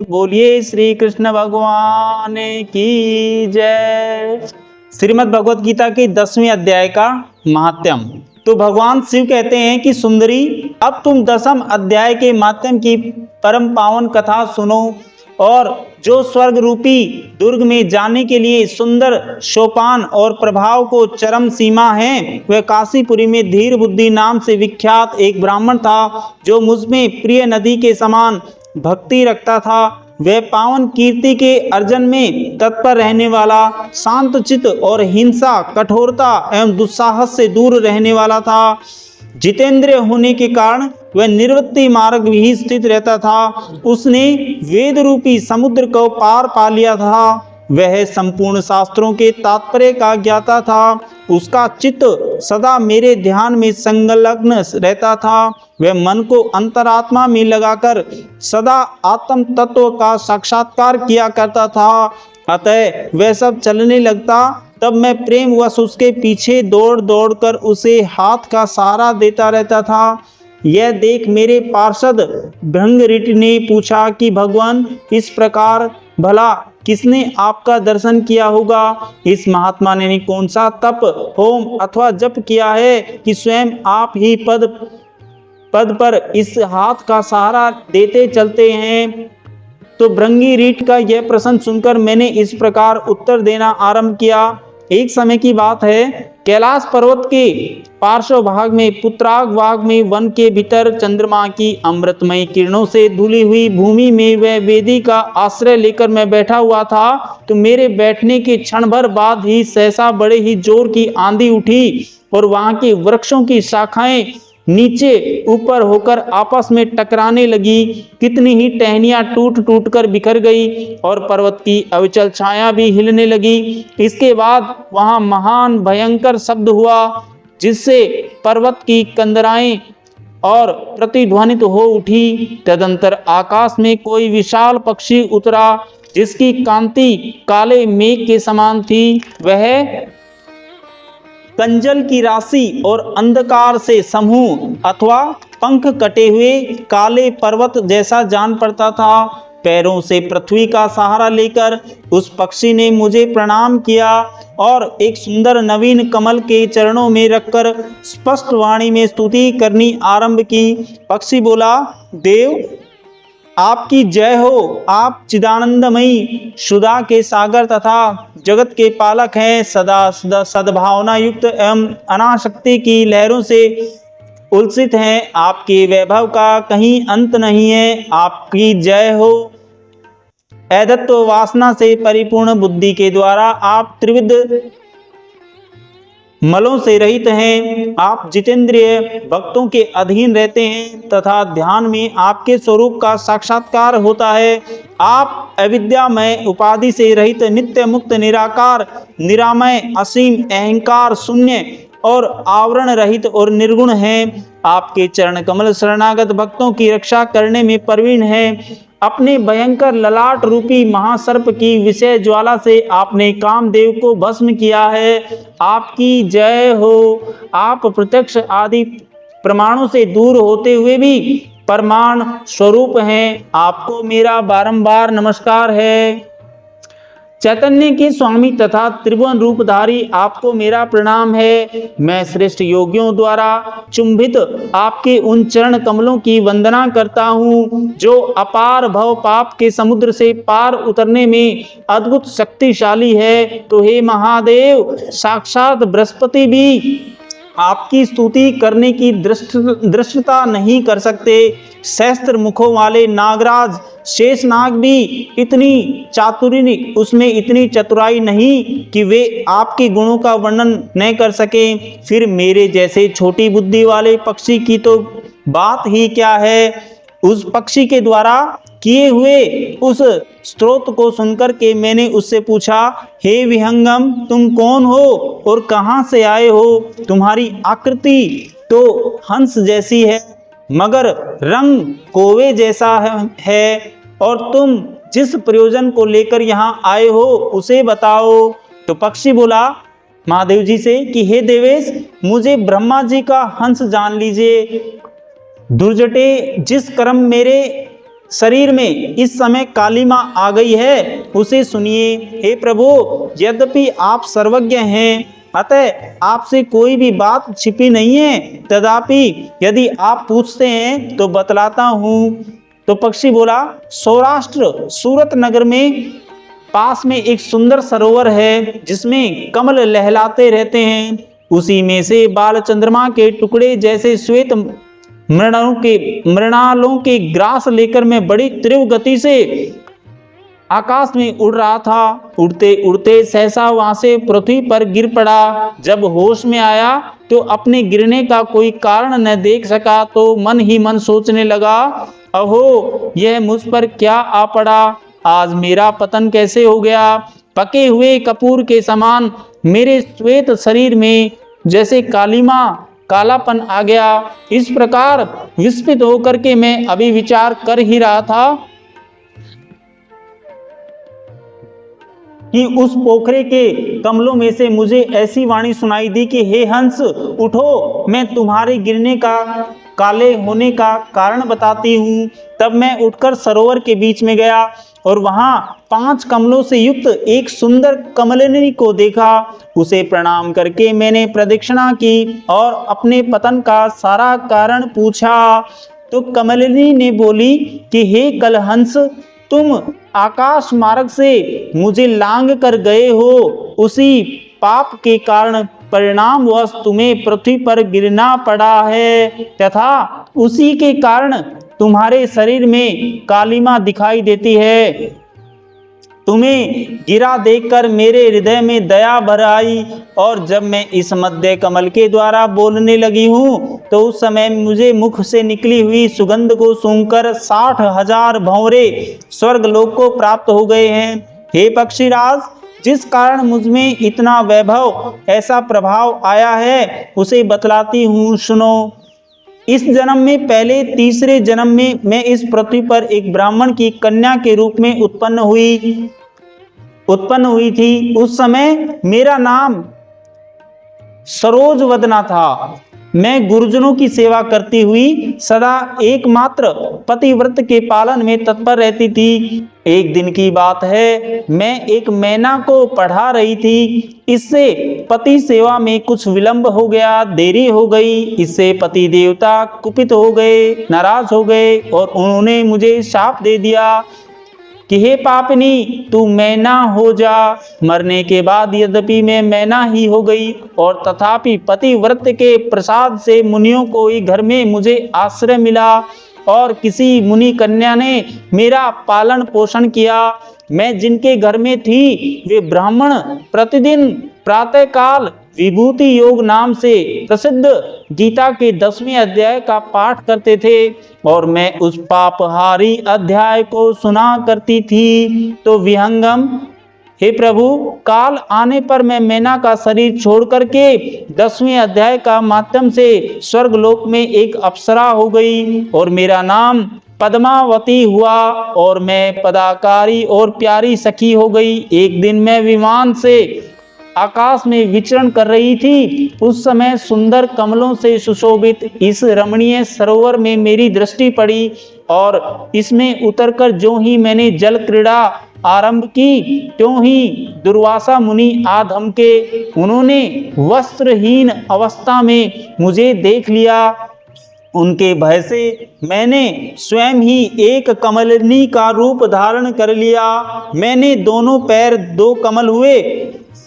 बोलिए श्री कृष्ण भगवान की जय। श्रीमद् भगवत गीता के 10वें अध्याय का महात्म्य। तो भगवान शिव कहते हैं कि सुंदरी, अब तुम 10वें अध्याय के माध्यम की परम पावन कथा सुनो और जो स्वर्ग रूपी दुर्ग में जाने के लिए सुंदर सोपान और प्रभाव को चरम सीमा है। वह काशीपुरी में धीर बुद्धि नाम से विख्यात एक ब्राह्मण था, जो मुझमें प्रिय नदी के समान भक्ति रखता था। वह पावन कीर्ति के अर्जन में तत्पर रहने वाला, शांत चित्त और हिंसा, कठोरता एवं दुस्साहस से दूर रहने वाला था। जितेंद्रिय होने के कारण वह निर्वृत्ति मार्ग भी स्थित रहता था। उसने वेद रूपी समुद्र को पार पा लिया था। वह संपूर्ण शास्त्रों के तात्पर्य का ज्ञाता था। उसका चित्त सदा मेरे ध्यान में संलग्न रहता था। वह मन को अंतरात्मा में लगाकर सदा आत्म तत्व का साक्षात्कार किया करता था। अतः वह सब चलने लगता, तब मैं प्रेम वश उसके पीछे दौड़ दौड़ कर उसे हाथ का सहारा देता रहता था। यह देख मेरे पार्षद भृंगऋट ने पूछा कि भगवान, इस प्रकार भला किसने आपका दर्शन किया होगा? इस महात्मा ने कौन सा तप, होम अथवा जप किया है कि स्वयं आप ही पद पर इस हाथ का सहारा देते चलते हैं? तो भृंगऋट का यह प्रश्न सुनकर मैंने इस प्रकार उत्तर देना आरंभ किया। एक समय की बात है, कैलाश पर्वत के पार्श्व भाग में पुत्राग बाग में वन के भीतर चंद्रमा की अमृतमय किरणों से धुली हुई भूमि में वह वेदी का आश्रय लेकर मैं बैठा हुआ था। तो मेरे बैठने के क्षण भर बाद ही सहसा बड़े ही जोर की आंधी उठी और वहां के वृक्षों की शाखाएं नीचे ऊपर होकर आपस में टकराने लगी। कितनी ही टहनियां टूट टूट कर बिखर गई और पर्वत की अविचल छाया भी हिलने लगी। इसके बाद वहां महान भयंकर शब्द हुआ, जिससे पर्वत की कंदराएं और प्रतिध्वनित हो उठी। तदंतर आकाश में कोई विशाल पक्षी उतरा, जिसकी कांति काले मेघ के समान थी। वह कंजल की राशि और अंधकार से समूह अथवा पंख कटे हुए काले पर्वत जैसा जान पड़ता था। पैरों से पृथ्वी का सहारा लेकर उस पक्षी ने मुझे प्रणाम किया और एक सुंदर नवीन कमल के चरणों में रखकर स्पष्ट वाणी में स्तुति करनी आरंभ की। पक्षी बोला, देव आपकी जय हो। आप चिदानंदमयी सुधा के सागर तथा जगत के पालक हैं। सदा सद्भावना युक्त एवं अनासक्ति की लहरों से उल्सित हैं। आपके वैभव का कहीं अंत नहीं है। आपकी जय हो। ऐदत्व वासना से परिपूर्ण बुद्धि के द्वारा आप त्रिविध मलों से रहित हैं। आप जितेंद्रिय भक्तों के अधीन रहते हैं तथा ध्यान में आपके स्वरूप का साक्षात्कार होता है। आप अविद्यामय उपाधि से रहित, नित्य मुक्त, निराकार, निरामय, असीम, अहंकार शून्य और आवरण रहित और निर्गुण हैं। आपके चरण कमल शरणागत भक्तों की रक्षा करने में प्रवीण है। अपने भयंकर ललाट रूपी महासर्प की विषय ज्वाला से आपने कामदेव को भस्म किया है। आपकी जय हो। आप प्रत्यक्ष आदि प्रमाणों से दूर होते हुए भी परमाण स्वरूप हैं। आपको मेरा बारंबार नमस्कार है। चैतन्य के स्वामी तथा त्रिभुवन रूपधारी आपको मेरा प्रणाम है। मैं श्रेष्ठ योगियों द्वारा चुंबित आपके उन चरण कमलों की वंदना करता हूँ, जो अपार भव पाप के समुद्र से पार उतरने में अद्भुत शक्तिशाली है। तो हे महादेव, साक्षात बृहस्पति भी आपकी स्तुति करने की दृष्टता नहीं कर सकते। सहस्त्र मुखों वाले नागराज शेषनाग भी इतनी चातुरी, उसमें इतनी चतुराई नहीं कि वे आपके गुणों का वर्णन न कर सके। फिर मेरे जैसे छोटी बुद्धि वाले पक्षी की तो बात ही क्या है। उस पक्षी के द्वारा किए हुए उस स्तोत्र को सुनकर के मैंने उससे पूछा, हे विहंगम, तुम कौन हो और कहां से आए हो? तुम्हारी आकृति तो हंस जैसी है, मगर रंग कोवे जैसा है और तुम जिस प्रयोजन को लेकर यहाँ आए हो उसे बताओ। तो पक्षी बोला महादेव जी से कि हे देवेश, मुझे ब्रह्मा जी का हंस जान लीजिए। दुर्जटे, जिस कर्म मेरे शरीर में इस समय कालिमा आ गई है, उसे सुनिए। हे प्रभु, यद्यपि आप सर्वज्ञ हैं, अतः आपसे कोई भी बात छिपी नहीं है, तथापि यदि आप पूछते हैं तो बतलाता हूँ। तो पक्षी बोला, सौराष्ट्र सूरत नगर में पास में एक सुंदर सरोवर है, जिसमें कमल लहलाते रहते हैं। उसी में से बाल चंद्रमा के टुकड़े जैसे श्वेत मृणालों के ग्रास लेकर मैं बड़ी तीव्र गति से आकाश में उड़ रहा था। उड़ते उड़ते सहसा वहां से पृथ्वी पर गिर पड़ा। जब होश में आया तो अपने गिरने का कोई कारण न देख सका, तो मन ही मन सोचने लगा, अहो, यह मुझ पर क्या आ पड़ा। आज मेरा पतन कैसे हो गया। पके हुए कपूर के समान मेरे श्वेत शरीर में जैसे कालापन आ गया। इस प्रकार विस्मित होकर के मैं अभी विचार कर ही रहा था कि उस पोखरे के कमलों में से मुझे ऐसी वाणी सुनाई दी कि हे हंस, उठो, मैं तुम्हारे गिरने का, काले होने का कारण बताती हूँ। तब मैं उठकर सरोवर के बीच में गया और वहां 5 कमलों से युक्त एक सुंदर कमलिनी को देखा। उसे प्रणाम करके मैंने प्रदक्षिणा की और अपने पतन का सारा कारण पूछा। तो कमलिनी ने बोली कि हे कलहंस, तुम आकाश मार्ग से मुझे लांग कर गए हो। उसी पाप के कारण परिणामवश तुम्हें पृथ्वी पर गिरना पड़ा है, तथा उसी के कारण तुम्हारे शरीर में कालिमा दिखाई देती है। तुम्हें गिरा देखकर मेरे हृदय में दया भर आई, और जब मैं इस मध्य कमल के द्वारा बोलने लगी हूँ, तो उस समय मुझे मुख से निकली हुई सुगंध को सूंघकर 60,000 भंवरे स्वर्गलोक को प्राप्त हो गए हैं। हे पक्षीराज, जिस कारण मुझ में इतना वैभव, ऐसा प्रभाव आया है, उसे बतलाती हूँ, सुनो। इस जन्म में पहले तीसरे जन्म में मैं इस पृथ्वी पर एक ब्राह्मण की कन्या के रूप में उत्पन्न हुई थी। उस समय मेरा नाम सरोजवदना था। मैं गुरुजनों की सेवा करती हुई सदा एकमात्र पतिव्रत के पालन में तत्पर रहती थी। एक दिन की बात है, मैं एक मैना को पढ़ा रही थी। इससे पति सेवा में कुछ विलंब हो गया, देरी हो गई। इससे पति देवता कुपित हो गए, नाराज हो गए, और उन्होंने मुझे शाप दे दिया कि हे पापिनी, तू मैना हो जा। मरने के बाद यद्यपि मैं मैना ही हो गई, और तथापि पतिव्रत के प्रसाद से मुनियों को ही घर में मुझे आश्रय मिला, और किसी मुनि कन्या ने मेरा पालन पोषण किया। मैं जिनके घर में थी, वे ब्राह्मण प्रतिदिन प्रातः काल विभूति योग नाम से प्रसिद्ध गीता के 10वें अध्याय का पाठ करते थे, और मैं उस पापहारी अध्याय को सुना करती थी। तो विहंगम, हे प्रभु, काल आने पर मैं मैना का शरीर छोड़ करके 10वें अध्याय का माध्यम से स्वर्गलोक में एक अप्सरा हो गई, और मेरा नाम पद्मावती हुआ, और मैं पदाकारी और प्यारी सखी हो गई। एक दिन मैं विमान से आकाश में विचरण कर रही थी। उस समय सुंदर कमलों से सुशोभित इस रमणीय सरोवर में मेरी दृष्टि पड़ी, और इसमें उतरकर जो ही मैंने जल क्रीड़ा आरंभ की, त्यों ही दुर्वासा मुनि आ धमके। उन्होंने वस्त्रहीन अवस्था में मुझे देख लिया। उनके भय से मैंने स्वयं ही एक कमलिनी का रूप धारण कर लिया। मैंने दोनों पैर 2 कमल हुए,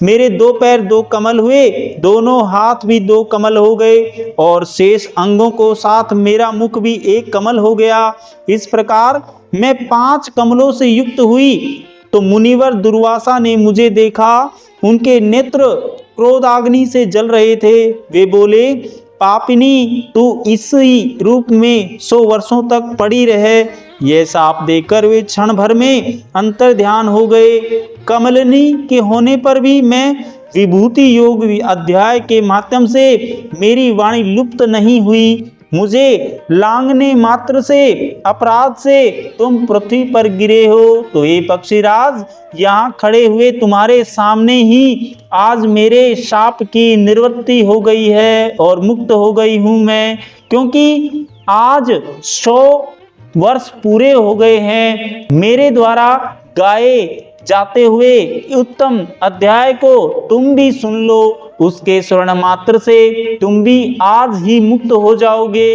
मेरे 2 पैर 2 कमल हुए, दोनों हाथ भी 2 कमल हो गए, और शेष अंगों को साथ मेरा मुख भी एक कमल हो गया। इस प्रकार मैं 5 कमलों से युक्त हुई। तो मुनिवर दुर्वासा ने मुझे देखा। उनके नेत्र क्रोधाग्नि से जल रहे थे। वे बोले, पापिनी, तू इसी रूप में 100 वर्षों तक पड़ी रहे। यह साप देकर वे क्षण भर में अंतर ध्यान हो गए। कमलिनी के होने पर भी मैं विभूति योग अध्याय के माध्यम से मेरी वाणी लुप्त नहीं हुई। मुझे लांघने मात्र से अपराध से तुम पृथ्वी पर गिरे हो। तो ये पक्षीराज, यहाँ खड़े हुए तुम्हारे सामने ही आज मेरे शाप की निवृत्ति हो गई है और मुक्त हो गई हूँ मैं, क्योंकि आज 100 वर्ष पूरे हो गए हैं। मेरे द्वारा गाए जाते हुए उत्तम अध्याय को तुम भी सुन लो। उसके श्रवण मात्र से तुम भी आज ही मुक्त हो जाओगे।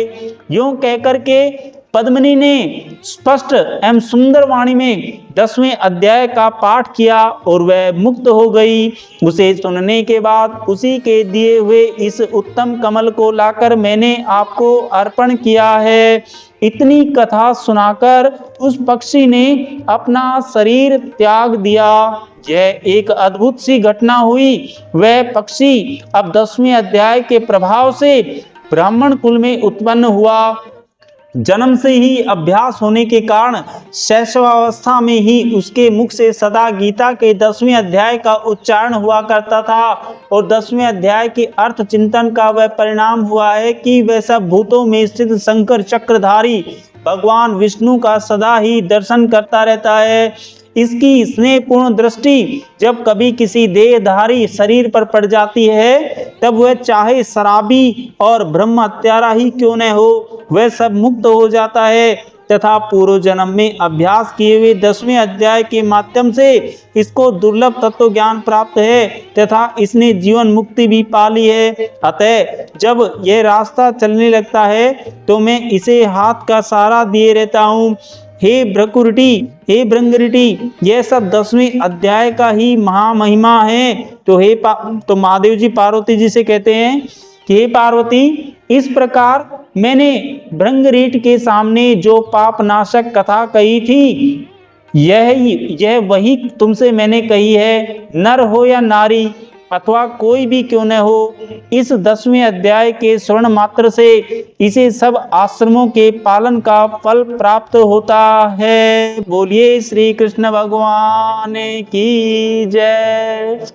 यूं कहकर के पद्मिनी ने स्पष्ट एवं सुंदर वाणी में 10वें अध्याय का पाठ किया और वह मुक्त हो गई। उसे सुनने के बाद उसी के दिए हुए इस उत्तम कमल को लाकर मैंने आपको अर्पण किया है। इतनी कथा सुनाकर उस पक्षी ने अपना शरीर त्याग दिया। यह एक अद्भुत सी घटना हुई। वह पक्षी अब 10वें अध्याय के प्रभाव से ब्राह्मण कुल में उत्पन्न हुआ। जन्म से ही अभ्यास होने के कारण शैशवावस्था में ही उसके मुख से सदा गीता के 10वें अध्याय का उच्चारण हुआ करता था और 10वें अध्याय के अर्थ चिंतन का वह परिणाम हुआ है कि वह सब भूतों में स्थित शंकर चक्रधारी भगवान विष्णु का सदा ही दर्शन करता रहता है। इसकी स्नेहपूर्ण दृष्टि जब कभी किसी देहधारी शरीर पर पड़ जाती है तब वह चाहे शराबी और ब्रह्म हत्यारा ही क्यों न हो, वह सब मुक्त हो जाता है तथा पूर्व जन्म में अभ्यास किए हुए 10वें अध्याय के माध्यम से इसको दुर्लभ तत्व ज्ञान प्राप्त है तथा इसने जीवन मुक्ति भी पा ली है। अतः जब यह रास्ता चलने लगता है तो मैं इसे हाथ का सहारा दिए रहता हूँ। हे भ्रकुरुटी, हे भृंगरिटी, यह सब 10वें अध्याय का ही महामहिमा है। तो महादेव जी पार्वती जी से कहते हैं कि हे पार्वती, इस प्रकार मैंने भृंगरीट के सामने जो पाप नाशक कथा कही थी यह वही तुमसे मैंने कही है। नर हो या नारी अथवा कोई भी क्यों न हो, इस 10वें अध्याय के श्रवण मात्र से इसे सब आश्रमों के पालन का फल प्राप्त होता है। बोलिए श्री कृष्ण भगवान की जय।